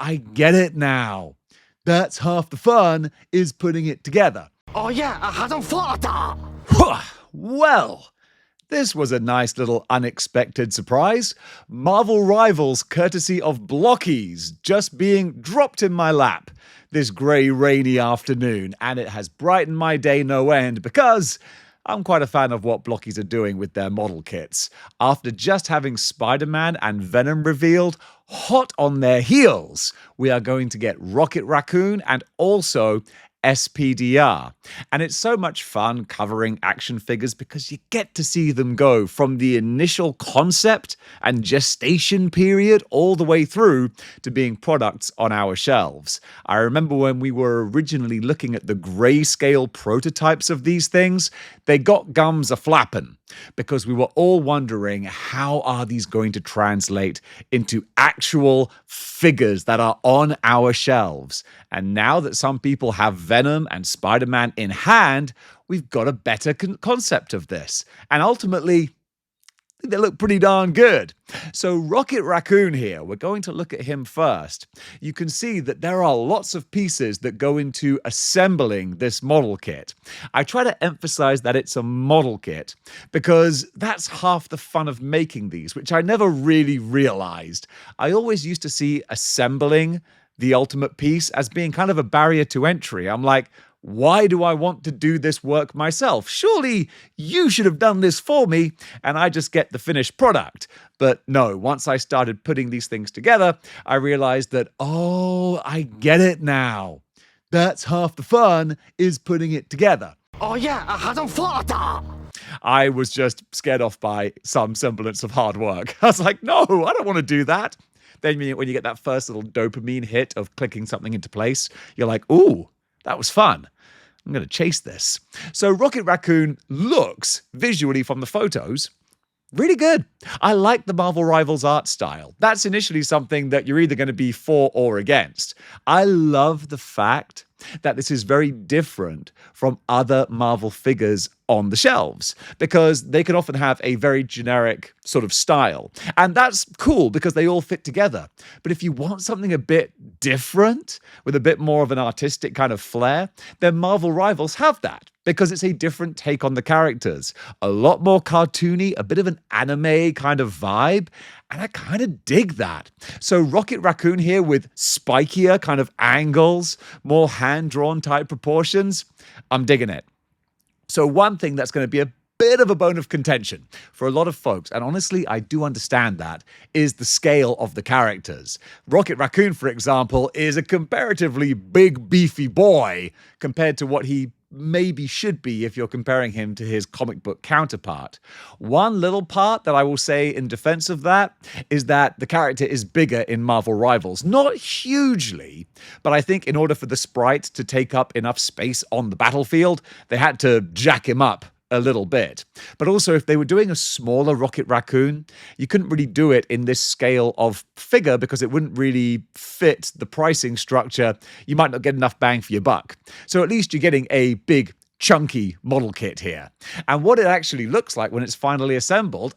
I get it now. That's half the fun, is putting it together. Oh yeah, 下種貨da! Well, this was a nice little unexpected surprise. Marvel Rivals, courtesy of Blockies, just being dropped in my lap this grey, rainy afternoon, and it has brightened my day no end because I'm quite a fan of what Blockies are doing with their model kits. After just having Spider-Man and Venom revealed, hot on their heels, we are going to get Rocket Raccoon and also SPDR. And it's so much fun covering action figures because you get to see them go from the initial concept and gestation period all the way through to being products on our shelves. I remember when we were originally looking at the grayscale prototypes of these things, they got gums a-flapping because we were all wondering, how are these going to translate into actual figures that are on our shelves? And now that some people have Venom and Spider-Man in hand, we've got a better concept of this. And ultimately, they look pretty darn good. So Rocket Raccoon here, we're going to look at him first. You can see that there are lots of pieces that go into assembling this model kit. I try to emphasize that it's a model kit because that's half the fun of making these, which I never really realized. I always used to see assembling the ultimate piece as being kind of a barrier to entry. I'm like, why do I want to do this work myself? Surely you should have done this for me and I just get the finished product. But no, once I started putting these things together, I realized that, oh, I get it now. That's half the fun, is putting it together. Oh yeah, 下種貨da! I was just scared off by some semblance of hard work. I was like, no, I don't want to do that. Then when you get that first little dopamine hit of clicking something into place, you're like, ooh, that was fun. I'm going to chase this. So Rocket Raccoon looks, visually from the photos, really good. I like the Marvel Rivals art style. That's initially something that you're either going to be for or against. I love the fact that this is very different from other Marvel figures on the shelves because they can often have a very generic sort of style. And that's cool because they all fit together. But if you want something a bit different with a bit more of an artistic kind of flair, then Marvel Rivals have that because it's a different take on the characters. A lot more cartoony, a bit of an anime kind of vibe. And I kind of dig that. So Rocket Raccoon here with spikier kind of angles, more hand-drawn type proportions. I'm digging it. So one thing that's going to be a bit of a bone of contention for a lot of folks, and honestly, I do understand that, is the scale of the characters. Rocket Raccoon, for example, is a comparatively big, beefy boy compared to what he maybe should be if you're comparing him to his comic book counterpart. One little part that I will say in defense of that is that the character is bigger in Marvel Rivals. Not hugely, but I think in order for the sprite to take up enough space on the battlefield, they had to jack him up a little bit. But also, if they were doing a smaller Rocket Raccoon, you couldn't really do it in this scale of figure because it wouldn't really fit the pricing structure. You might not get enough bang for your buck. So at least you're getting a big, chunky model kit here. And what it actually looks like when it's finally assembled,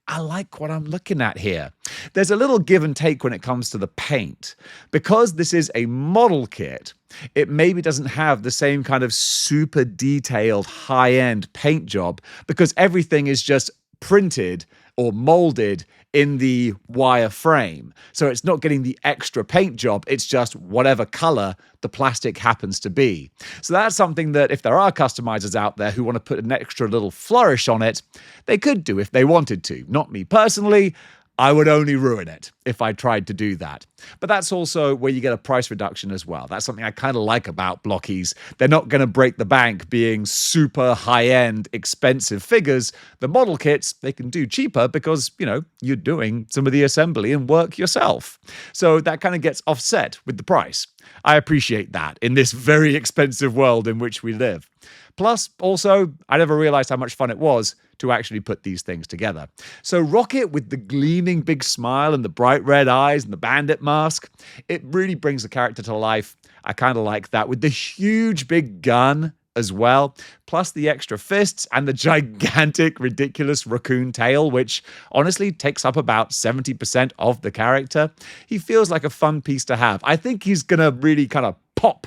I like what I'm looking at here. There's a little give and take when it comes to the paint. Because this is a model kit, it maybe doesn't have the same kind of super detailed high-end paint job because everything is just printed or molded in the wire frame. So it's not getting the extra paint job, it's just whatever color the plastic happens to be. So that's something that if there are customizers out there who want to put an extra little flourish on it, they could do if they wanted to. Not me personally. I would only ruin it if I tried to do that. But that's also where you get a price reduction as well. That's something I kind of like about Blockies. They're not going to break the bank being super high-end, expensive figures. The model kits, they can do cheaper because, you know, you're doing some of the assembly and work yourself. So that kind of gets offset with the price. I appreciate that in this very expensive world in which we live. Plus, also, I never realized how much fun it was to actually put these things together. So Rocket with the gleaming big smile and the bright red eyes and the bandit mask, it really brings the character to life. I kind of like that. With the huge big gun as well, plus the extra fists and the gigantic, ridiculous raccoon tail, which honestly takes up about 70% of the character. He feels like a fun piece to have. I think he's gonna really kind of pop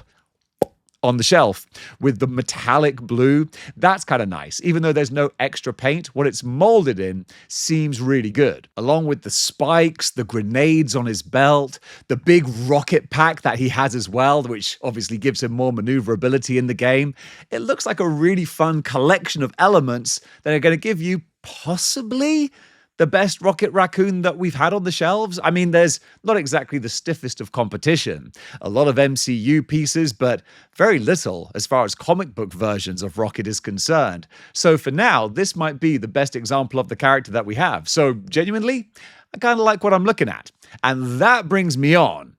on the shelf with the metallic blue. That's kind of nice. Even though there's no extra paint, what it's molded in seems really good. Along with the spikes, the grenades on his belt, the big rocket pack that he has as well, which obviously gives him more maneuverability in the game. It looks like a really fun collection of elements that are going to give you possibly the best Rocket Raccoon that we've had on the shelves. I mean, there's not exactly the stiffest of competition. A lot of MCU pieces, but very little as far as comic book versions of Rocket is concerned. So for now, this might be the best example of the character that we have. So genuinely, I kind of like what I'm looking at. And that brings me on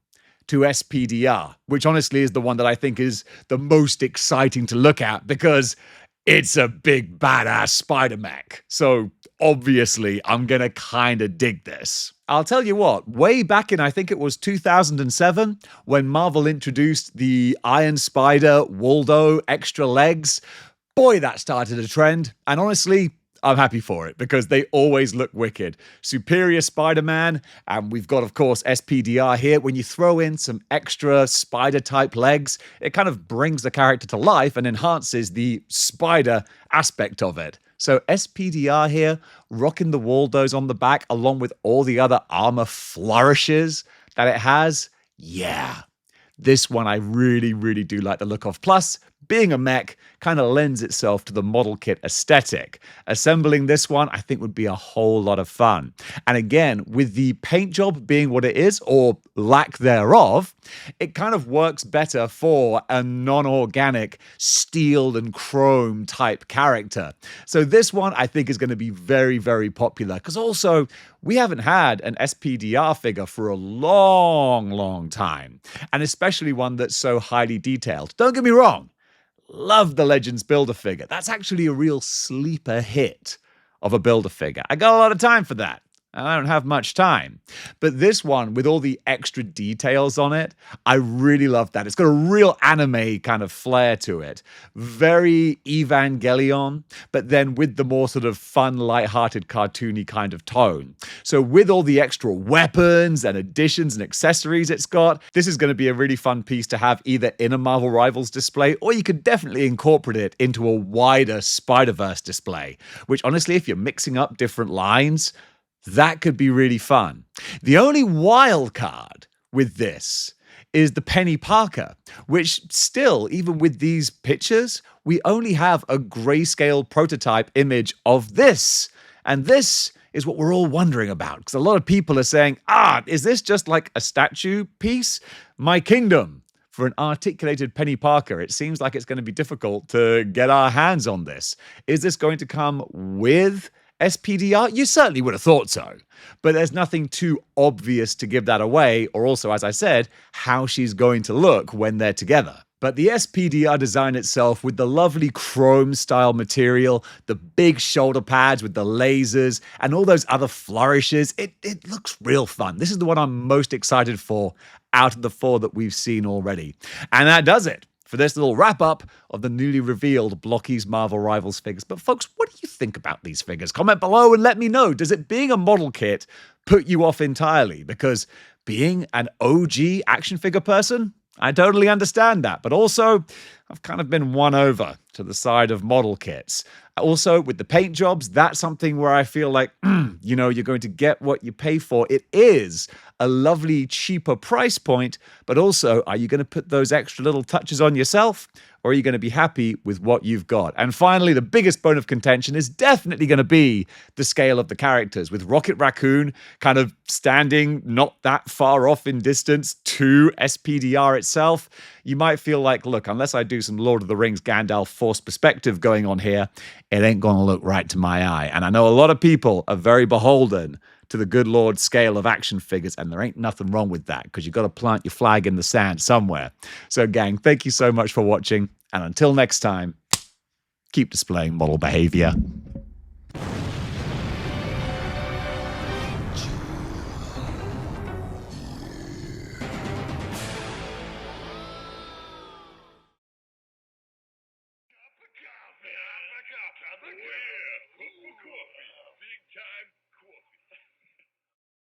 to SPDR, which honestly is the one that I think is the most exciting to look at because it's a big badass spider mech. So obviously, I'm going to kind of dig this. I'll tell you what, way back in, I think it was 2007, when Marvel introduced the Iron Spider Waldo extra legs, boy, that started a trend. And honestly, I'm happy for it because they always look wicked. Superior Spider-Man, and we've got, of course, SPDR here. When you throw in some extra spider-type legs, it kind of brings the character to life and enhances the spider aspect of it. So SPDR here, rocking the Waldos on the back along with all the other armor flourishes that it has. Yeah, this one I really, really do like the look of. Plus, being a mech kind of lends itself to the model kit aesthetic. Assembling this one, I think, would be a whole lot of fun. And again, with the paint job being what it is, or lack thereof, it kind of works better for a non-organic steel and chrome type character. So this one, I think, is going to be very, very popular. Because also, we haven't had an SPDR figure for a long, long time. And especially one that's so highly detailed. Don't get me wrong. Love the Legends Build-A-Figure. That's actually a real sleeper hit of a Build-A-Figure. I got a lot of time for that. I don't have much time. But this one, with all the extra details on it, I really love that. It's got a real anime kind of flair to it. Very Evangelion, but then with the more sort of fun, lighthearted, cartoony kind of tone. So with all the extra weapons and additions and accessories it's got, this is going to be a really fun piece to have either in a Marvel Rivals display, or you could definitely incorporate it into a wider Spider-Verse display, which honestly, if you're mixing up different lines, that could be really fun. The only wild card with this is the Peni Parker, which still, even with these pictures, we only have a grayscale prototype image of this. And this is what we're all wondering about, because a lot of people are saying, is this just like a statue piece? My kingdom. For an articulated Peni Parker, it seems like it's going to be difficult to get our hands on this. Is this going to come with SPDR? You certainly would have thought so. But there's nothing too obvious to give that away, or also, as I said, how she's going to look when they're together. But the SPDR design itself, with the lovely chrome-style material, the big shoulder pads with the lasers, and all those other flourishes, it looks real fun. This is the one I'm most excited for out of the four that we've seen already. And that does it for this little wrap-up of the newly revealed Blocky's Marvel Rivals figures. But folks, what do you think about these figures? Comment below and let me know. Does it being a model kit put you off entirely? Because being an OG action figure person, I totally understand that. But also, I've kind of been won over to the side of model kits. Also, with the paint jobs, that's something where I feel like, you're going to get what you pay for. It is a lovely, cheaper price point, but also, are you going to put those extra little touches on yourself? Or are you going to be happy with what you've got? And finally, the biggest bone of contention is definitely going to be the scale of the characters, with Rocket Raccoon kind of standing not that far off in distance to SPDR itself. You might feel like, look, unless I do some Lord of the Rings Gandalf Force perspective going on here, it ain't going to look right to my eye. And I know a lot of people are very beholden to the good Lord scale of action figures, and there ain't nothing wrong with that, because you've got to plant your flag in the sand somewhere. So gang, thank you so much for watching, and until next time, keep displaying model behavior.